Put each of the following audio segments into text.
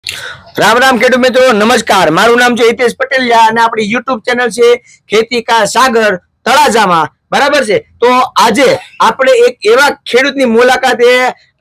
રામ રામ ખેડૂત મિત્રો, નમસ્કાર. મારું નામ છે હિતેશ પટેલિયા અને આપણી યુટ્યુબ ચેનલ છે ખેતી કા સાગર તળાજામાં. બરાબર છે. તો આજે આપણે એક એવા ખેડૂતની મુલાકાતે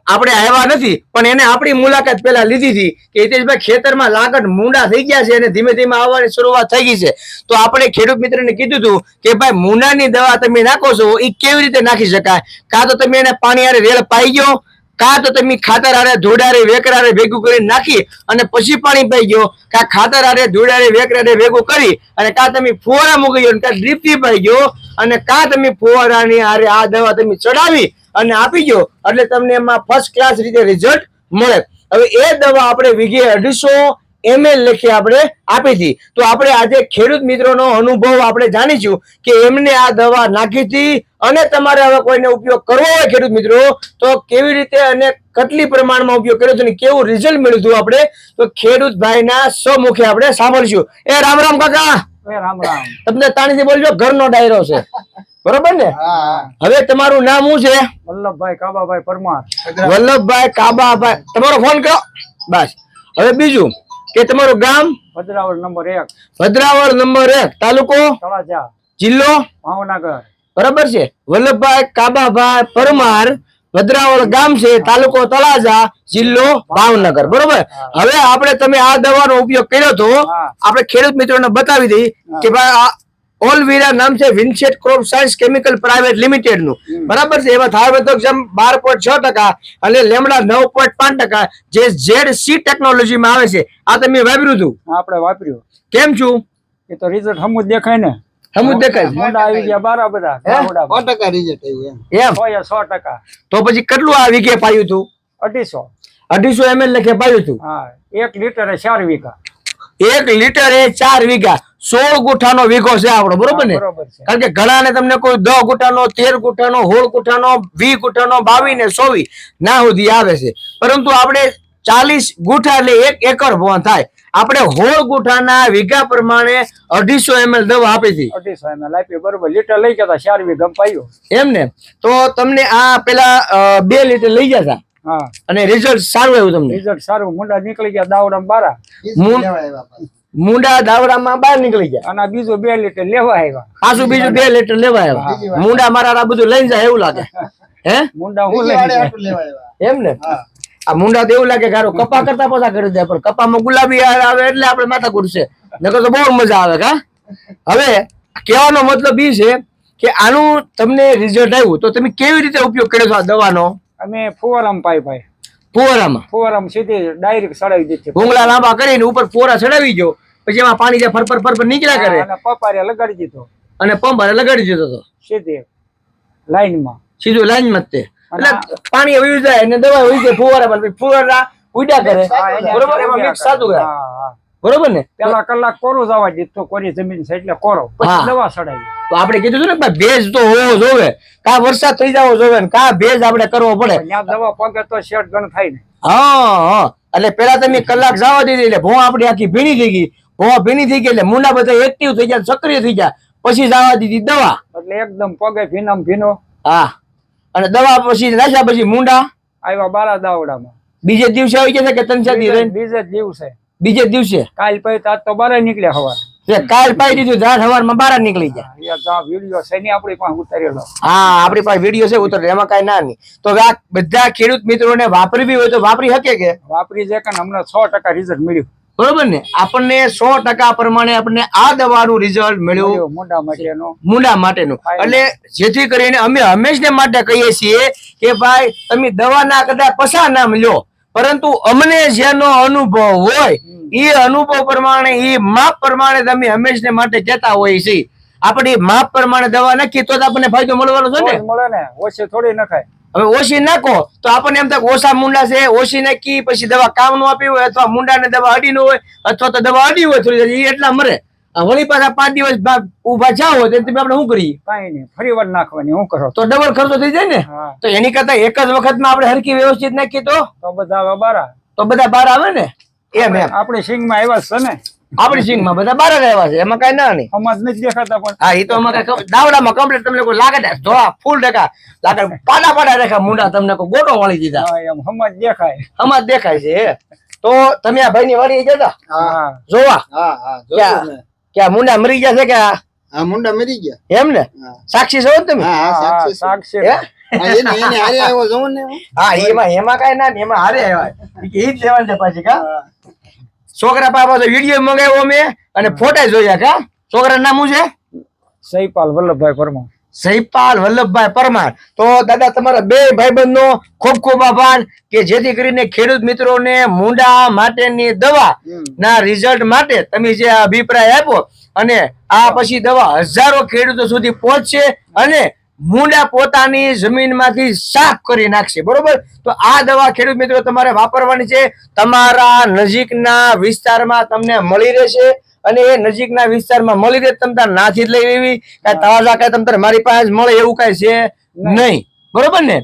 આપણે આવ્યા નથી, પણ એને આપણી મુલાકાત પેલા લીધી હતી કે હિતેશભાઈ ખેતરમાં લાગડ મૂંડા થઈ ગયા છે અને ધીમે ધીમે આવવાની શરૂઆત થઈ ગઈ છે. તો આપણે ખેડૂત મિત્રને કીધું હતું કે ભાઈ મૂંડાની દવા તમે નાખો છો એ કેવી રીતે નાખી શકાય. કાં તો તમે એને પાણી હારે રેલ પાઈ ગયો, કાં તો તમે ખાતર હારે ધોડારે વેકરારે ભેગું કરીને નાખી અને પછી પાણી પાઈ ગયો, કાં ખાતર હારે ધોડારે વેકરારે ભેગું કરી અને કાં તમે ફુવારા મૂકી ગયો, કાં ડ્રીપથી પાઈ ગયો અને કાં તમે ફુવારાની હારે આ દવા તમે ચડાવી અને આપી ગયો, એટલે તમને એમાં ફર્સ્ટ ક્લાસ રીતે રિઝલ્ટ મળે. હવે એ દવા આપણે વીઘે 250 ml લેખે આપણે આપી હતી. તો આપણે આજે ખેડૂત મિત્રોનો અનુભવ આપણે જાણીશું કે એમને આ દવા નાખી હતી અને તમારે હવે કોઈને ઉપયોગ કરવો હોય ખેડૂત મિત્રો તો કેવી રીતે અને કેટલી પ્રમાણમાં ઉપયોગ કર્યો હતો અને કેવું રિઝલ્ટ મળ્યું હતું આપણે તો ખેડૂત ભાઈના સૌમુખે આપણે સાંભળશું. એ રામ રામ કાકા. રામ રામ. તમને તાણીથી બોલજો, ઘરનો ડાયરો છે. બરોબર ને? હવે તમારું નામ શું છે? વલ્લભભાઈ કાબાભાઈ પરમાર. વલ્લભભાઈ કાબાભાઈ. તમારો ફોન કરો બસ. હવે બીજું કે તમારું ગામ? ભદ્રાવળ નંબર 1. ભદ્રાવળ નંબર 1, તાલુકો તળાજા, જિલ્લો ભાવનગર. બરાબર છે. વલ્લભભાઈ કાબાભાઈ પરમાર, ભદ્રાવળ ગામ છે, તાલુકો તળાજા, જિલ્લો ભાવનગર. બરોબર. હવે આપણે તમે આ દવાનો ઉપયોગ કર્યો તો આપણે ખેડૂત મિત્રોને બતાવી દઈ કે ભાઈ આ ઓલવીરા નામ છે વિન્સેટ crop science chemical private limited નું. બરાબર છે. એમાં થાઇમેથોક્સામ 12.6% અને લેમડા 9.5% જે ZC ટેકનોલોજી માં આવે છે. આ તમે વાપર્યું હતું? આપણે વાપર્યું. કેમ છું? એ તો રિઝલ્ટ હમું જ દેખાય ને. હમું જ દેખાય. મોડા આવી ગયા બારા બધા. 100% રિઝલ્ટ આવ્યું એમ. 100%. તો પછી કેટલું આ વીઘે પાયું હતું? 250 ml લેખે પાયું હતું. હા, 1 લીટરે 4 વીઘા. 1 લીટરે 4 વીઘા, 16 ગુઠાનો વીઘો છે આપણો. બરોબર ને? બરોબર છે. કારણ કે ઘણા ને તમને કોઈ 10 ગુઠાનો, 13 ગુઠાનો, 16 ગુઠાનો, 20 ગુઠાનો, 22 ને 24 ના સુધી આવે છે. પરંતુ આપણે 40 ગુઠા એટલે 1 એકર ભવન થાય. આપણે 16 ગુઠાના વીઘા પ્રમાણે 250 ml દવા આપી હતી. 250 ml આપી. બરોબર. લીટર લઈ ગયા 4 વીઘા પાયો એમ ને? તો તમને આ પેલા 2 લીટર લઈ ગયા હતા. હા. અને રિઝલ્ટ સારું આવ્યું તમને? રિઝલ્ટ સારું. મુંડા નીકળી ગયા દાવડામાં બારા. મુંડા દાવડામાં બહાર નીકળી ગયા અને બીજું 2 લીટર લેવા આવ્યા. પાછું બીજું 2 લીટર લેવા આવ્યા. મુંડા મારા આ બધું લઈને જાય એવું લાગે. હે? મુંડા હું લઈ એમ ને? આ મુંડા તો એવું લાગે કે કપા કરતા પાછા કરી દે, પણ કપામાં ગુલાબી આવે એટલે આપણે માથા કૂટશે, નકર તો બહુ મજા આવે. કા હવે કહેવાનો મતલબ એ છે કે આનું તમને રિઝલ્ટ આવ્યું તો તમે કેવી રીતે ઉપયોગ કર્યો છો આ દવાનો? અમે ફુવારામાં પાઈ ફુવારામાં સીધી ડાયરેક્ટ ચડાવી દીધી. ભૂંગળા લાંબા કરીને ઉપર ફુવારા ચડાવી ગયો, પછી એમાં પાણી જે ફરફર નીકળ્યા કરે અને પપારિયા લગાડી દીધો અને પંપ લગાડી દીધો હતો સીધી લાઈનમાં. સીધું લાઈનમાં જ તે. એટલે પાણી વહી જાય અને દવા વહી જાય ફુવારામાં, ફુવારા ઉડ્યા કરે. બરોબર. એમાં મિક્સ થતું ગયા. બરોબર ને? પેલા કલાક કોરો જવા દીધો, કોરી જમીન છે એટલે કોરો, પછી દવા ચડાવી. તો આપણે કીધું હતું ને ભેજ તો હોવો જોવે, કા વરસાદ થઈ જવો જોવે ને કા ભેજ આપણે કરવો પડે. દવા પગે તો શેડ ગણ થાય ને. હા. એટલે પેલા તમે કલાક જવા દીધી એટલે ભોં આપડી આખી ભીની થઈ ગઈ. ભોં ભીની થઈ ગઈ એટલે મુંડા બધા એક્ટિવ થઈ ગયા, સક્રિય થઈ ગયા. પછી જવા દીધી દવા, એટલે એકદમ પગે ભીનામ ભીનો. હા. અને દવા પછી નાખ્યા પછી મુંડા આવ્યા બારા દાવડામાં. બીજે દિવસે આવી ગયા કે 3-4 દી રહીને? બીજે દિવસે. બીજે દિવસે કાલ પછી આજ તો બારે નીકળ્યા હવાર. કાલ પાઈ દીધું, રાત સવારમાં બહાર નીકળી ગયા. વિડીયો છે ને આપણી પાસે ઉતારેલો. હા, આપણી પાસે વિડીયો છે ઉતરેલો, એમાં કઈ ના નહીં. તો આ બધા ખેડૂત મિત્રોને વાપરવી હોય તો વાપરી શકે કે? વાપરી છે કે અમને 100% રિઝલ્ટ મળ્યું. બરોબર ને? આપણને 100% પ્રમાણે આપણને આ દવાનું રિઝલ્ટ મળ્યું મુંડા માટેનું. એટલે જેથી કરીને અમે હંમેશા માટે કહીએ છીએ કે ભાઈ તમે દવાના કદાચ પસા ના મળ્યો, પરંતુ અમને જેનો અનુભવ હોય એ અનુભવ પ્રમાણે એ માપ પ્રમાણે તમે હંમેશા માટે કહેતા હોય છે. આપણે માપ પ્રમાણે દવા નાખીએ તો આપણને ફાયદો મળવાનો છે ને? મળે ને. ઓછી થોડી નખાય. હવે ઓછી નાખો તો આપણને એમ થાય ઓછા મુંડા છે, ઓછી નાખી પછી દવા કામ નું આપી હોય, અથવા મુંડાને દવા અડી નું હોય, અથવા તો દવા અડી હોય થોડી એટલા મરે. વળી પાછા 5 દિવસ ઉભા જાઓ તો તમે આપણે શું કરીએ? કઈ નહીં, ફરી વાર નાખવાની. શું કરો તો ડબલ ખર્ચો થઈ જાય ને. તો એની કરતા એક જ વખતમાં આપણે હરખી વ્યવસ્થિત નાખીએ તો બધા બારા, તો બધા બહાર આવે ને. એમ આપણી સિંગમાં આવ્યા છે ને, આપણી સિંગમાં બધા બહાર જ આવ્યા છે, એમાં કઈ ના નહીં. અમાર નથી દેખાતા પણ. હા, એ તો અમારે દાવડામાં કમ્પ્લીટ તમને કોઈ લાગે ને ધોળા ફૂલ ટકા લાગે, પાડા રેખા મુંડા તમને કોઈ ગોટો વાળી દીધા. એમ હમજ દેખાય. હમજ દેખાય છે. તો તમે આ ભાઈ ની વાડી જતા હા જોવા હા હા ક્યાં? જોયું મેં. કે આ મુંડા મરી ગયા છે કે આ? હા મુંડા મરી ગયા. એમ ને હા સાક્ષી છો ને તમે હા હા હા સાક્ષી છે. સાક્ષી હે? હા, એને હારે આવ્યો જોઉં ને હું. હા એમાં કઈ ના ને, એમાં હારે આવ્યા એ જ લેવાનું છે પાછી કા હા. છોકરા પાપા તો વિડીયો મંગાવ્યો મેં અને ફોટા જોયા કા છોકરા નામ શું છે સહીપાલ વલ્લભભાઈ પરમાર. સહીપાલ વલ્લભભાઈ પરમાર. તો દાદા તમારા બે ભાઈબંધનો ખૂબ ખૂબ આભાર કે જેથી કરીને ખેડૂત મિત્રોને મૂંડા માટેની દવા ના રિઝલ્ટ માટે તમે જે આ અભિપ્રાય આપ્યો અને આ પછી દવા હજારો ખેડૂતો સુધી પહોંચશે અને મૂંડા પોતાની જમીનમાંથી સાફ કરી નાખશે બરોબર. તો આ દવા ખેડૂત મિત્રો તમારે વાપરવાની છે. તમારા નજીકના વિસ્તારમાં તમને મળી રહેશે અને એ નજીકના વિસ્તારમાં મળી રહે તમે તાર નાથી જ લઈ લેવી કાંઈ તાજા કાંઈ તમ તારે મારી પાસે જ મળે એવું કાંઈ છે નહીં બરોબર ને.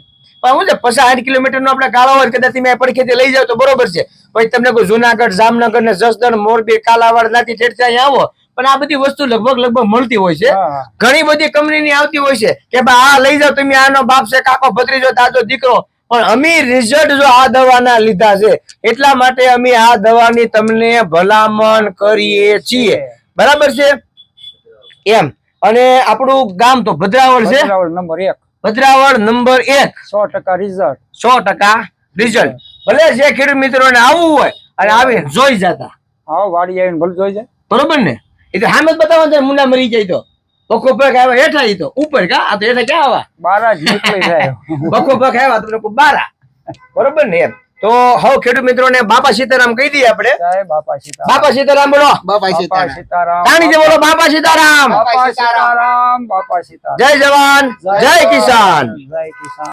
પણ હું છે 50-60 કિલોમીટરનો આપણે ગાળો હોય કદાચ તમે પડખેથી લઈ જાવ તો બરોબર છે. પછી તમને કોઈ જુનાગઢ જામનગર ને જસદણ મોરબી કાલાવાડ નાથી ઠેઠ અહીંયા આવો પણ આ બધી વસ્તુ લગભગ મળતી હોય છે. હા. ઘણી બધી કંપનીની આવતી હોય છે કે ભાઈ આ લઈ જાવ તમે આનો બાપ છે કાકો ભત્રીજો દાદો દીકરો પણ અમે રિઝલ્ટ જો આ દવાના લીધા છે એટલા માટે અમે આ દવાની તમને ભલામણ કરીએ છીએ બરાબર છે એમ. અને આપણું ગામ તો ભદ્રાવળ છે Bhadraval number 1. Bhadraval number 1 100% result. 100% result. ભલે જે ખેડૂત મિત્રોને આવવું હોય અને આવીને જોઈ જતા હા વાડી આવીને ભલે જોઈ જાય. બરોબર ને. એ તો સામે જ બતાવવાનું છે મુંડા મરી જાય તો બખો પગ આવ્યા હેઠા ઈ તો ઉપર કા આ તો હેઠા ક્યાં આવા બારા જ નીકળી જાય. બખો પગ આવ્યા તમને કોઈ બારા બરોબર ને એમ. તો હવે ખેડૂત મિત્રોને બાપા સીતારામ કહી દઈએ આપણે. જય બાપા સીતારામ. બાપા સીતારામ બોલો. બાપા બાપા સીતારામ. સીતારામ. તાણી બોલો બાપા સીતારામ. બાપા સીતારામ. બાપા સીતારામ. જય જવાન જય કિસાન. જય કિસાન.